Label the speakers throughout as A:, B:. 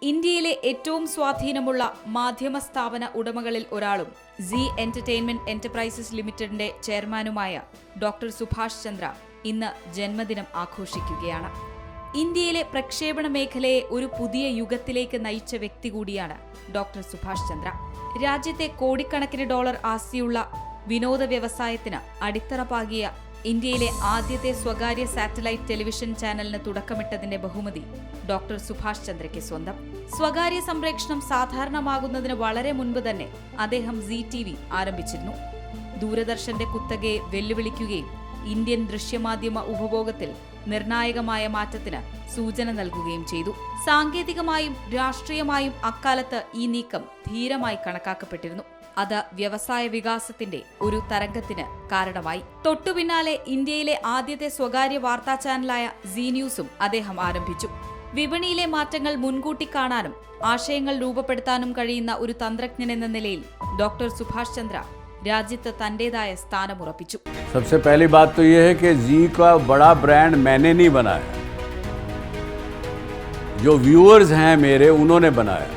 A: ഇന്ത്യയിലെ ഏറ്റവും സ്വാധീനമുള്ള മാധ്യമ സ്ഥാപന ഉടമകളിൽ ഒരാളും സി എന്റർടൈൻമെന്റ് എന്റർപ്രൈസസ് ലിമിറ്റഡിന്റെ ചെയർമാനുമായ ഡോക്ടർ സുഭാഷ് ചന്ദ്ര ഇന്ന് ജന്മദിനം ആഘോഷിക്കുകയാണ്. ഇന്ത്യയിലെ പ്രക്ഷേപണ മേഖലയെ ഒരു പുതിയ യുഗത്തിലേക്ക് നയിച്ച വ്യക്തി കൂടിയാണ് ഡോക്ടർ സുഭാഷ് ചന്ദ്ര. രാജ്യത്തെ കോടിക്കണക്കിന് ഡോളർ ആസ്തിയുള്ള വിനോദ വ്യവസായത്തിന് അടിത്തറ പാകിയ ഇന്ത്യയിലെ ആദ്യത്തെ സ്വകാര്യ സാറ്റലൈറ്റ് ടെലിവിഷൻ ചാനലിന് തുടക്കമിട്ടതിന്റെ ബഹുമതി ഡോക്ടർ സുഭാഷ് ചന്ദ്രയ്ക്ക് സ്വന്തം. സ്വകാര്യ സംപ്രേഷണം സാധാരണമാകുന്നതിന് വളരെ മുൻപ് തന്നെ അദ്ദേഹം ZTV ആരംഭിച്ചിരുന്നു. ദൂരദർശന്റെ കുത്തകയെ വെല്ലുവിളിക്കുകയും ഇന്ത്യൻ ദൃശ്യമാധ്യമ ഉപഭോഗത്തിൽ നിർണായകമായ മാറ്റത്തിന് സൂചന നൽകുകയും ചെയ്തു. സാങ്കേതികമായും രാഷ്ട്രീയമായും അക്കാലത്ത് ഈ നീക്കം ധീരമായി കണക്കാക്കപ്പെട്ടിരുന്നു. അത് വ്യവസായ വികാസത്തിന്റെ ഒരു തരംഗത്തിന് കാരണമായി. തൊട്ടുപിന്നാലെ ഇന്ത്യയിലെ ആദ്യത്തെ സ്വകാര്യ വാർത്താ ചാനലായ സി ന്യൂസും അദ്ദേഹം ആരംഭിച്ചു. വിപണിയിലെ മാറ്റങ്ങൾ മുൻകൂട്ടി കാണാനും ആശയങ്ങൾ രൂപപ്പെടുത്താനും കഴിയുന്ന ഒരു തന്ത്രജ്ഞൻ എന്ന നിലയിൽ ഡോക്ടർ സുഭാഷ് ചന്ദ്ര രാജ്യത്ത് തന്റേതായ സ്ഥാനമുറപ്പിച്ചു.
B: सबसे पहली बात तो यह है कि जी का बड़ा ब्रांड मैंने नहीं बनाया, जो व्यूअर्स हैं मेरे उन्होंने बनाया.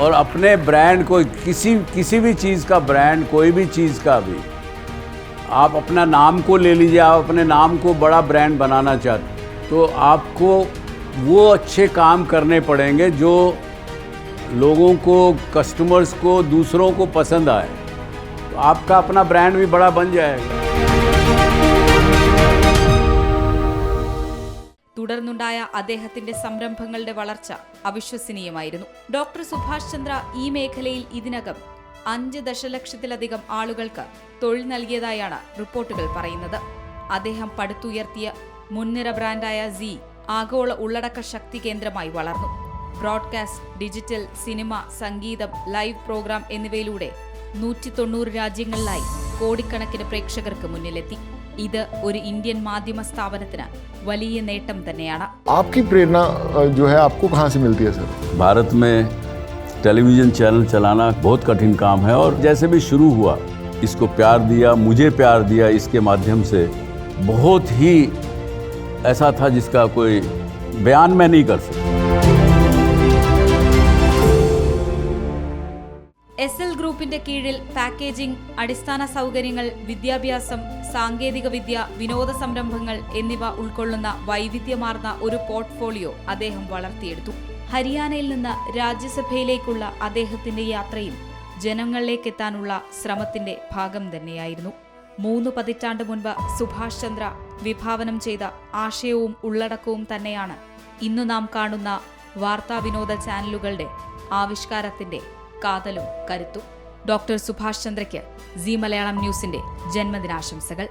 B: और अपने ब्रांड को किसी भी चीज़ का ब्रांड, कोई भी चीज़ का भी आप अपना नाम को ले लीजिए. आप अपने नाम को बड़ा ब्रांड बनाना चाहते तो आपको वो अच्छे काम करने पड़ेंगे जो लोगों को, कस्टमर्स को, दूसरों को पसंद आए. तो आपका अपना ब्रांड भी बड़ा बन जाएगा.
A: തുടർന്നുണ്ടായ അദ്ദേഹത്തിന്റെ സംരംഭങ്ങളുടെ വളർച്ച അവിശ്വസനീയമായിരുന്നു. ഡോക്ടർ സുഭാഷ് ചന്ദ്ര ഈ മേഖലയിൽ ഇതിനകം 5 ദശലക്ഷത്തിലധികം ആളുകൾക്ക് തൊഴിൽ നൽകിയതായാണ് റിപ്പോർട്ടുകൾ പറയുന്നത്. അദ്ദേഹം പടുത്തുയർത്തിയ മുൻനിര ബ്രാൻഡായ സി ആഗോള ഉള്ളടക്ക ശക്തി കേന്ദ്രമായി വളർന്നു. ബ്രോഡ്കാസ്റ്റ്, ഡിജിറ്റൽ, സിനിമ, സംഗീതം, ലൈവ് പ്രോഗ്രാം എന്നിവയിലൂടെ 190 രാജ്യങ്ങളിലായി കോടിക്കണക്കിന് പ്രേക്ഷകർക്ക് മുന്നിലെത്തി. ഇത് ഒരു ഇന്ത്യൻ മാധ്യമ സ്ഥാപനത്തിന് വലിയ നേട്ടം തന്നെയാണ്.
C: आपकी प्रेरणा जो है आपको कहाँ से मिलती है सर?
B: भारत में टेलीविज़न चैनल चलाना बहुत कठिन काम है और जैसे भी शुरू हुआ, इसको प्यार दिया, मुझे प्यार दिया. इसके माध्यम से बहुत ही ऐसा था जिसका कोई बयान मैं नहीं कर सकता.
A: SL ഗ്രൂപ്പിന്റെ കീഴിൽ പാക്കേജിംഗ്, അടിസ്ഥാന സൗകര്യങ്ങൾ, വിദ്യാഭ്യാസം, സാങ്കേതിക വിദ്യ, വിനോദ സംരംഭങ്ങൾ എന്നിവ ഉൾക്കൊള്ളുന്ന വൈവിധ്യമാർന്ന ഒരു പോർട്ട്ഫോളിയോ അദ്ദേഹം വളർത്തിയെടുത്തു. ഹരിയാനയിൽ നിന്ന് രാജ്യസഭയിലേക്കുള്ള അദ്ദേഹത്തിന്റെ യാത്രയും ജനങ്ങളിലേക്കെത്താനുള്ള ശ്രമത്തിന്റെ ഭാഗം തന്നെയായിരുന്നു. 3 പതിറ്റാണ്ട് മുൻപ് സുഭാഷ് ചന്ദ്ര വിഭാവനം ചെയ്ത ആശയവും ഉള്ളടക്കവും തന്നെയാണ് ഇന്നു നാം കാണുന്ന വാർത്താ വിനോദ ചാനലുകളുടെ ആവിഷ്കാരത്തിന്റെ കാതലും കരുത്തും. ഡോക്ടർ സുഭാഷ് ചന്ദ്രയ്ക്ക് സി മലയാളം ന്യൂസിന്റെ ജന്മദിനാശംസകൾ.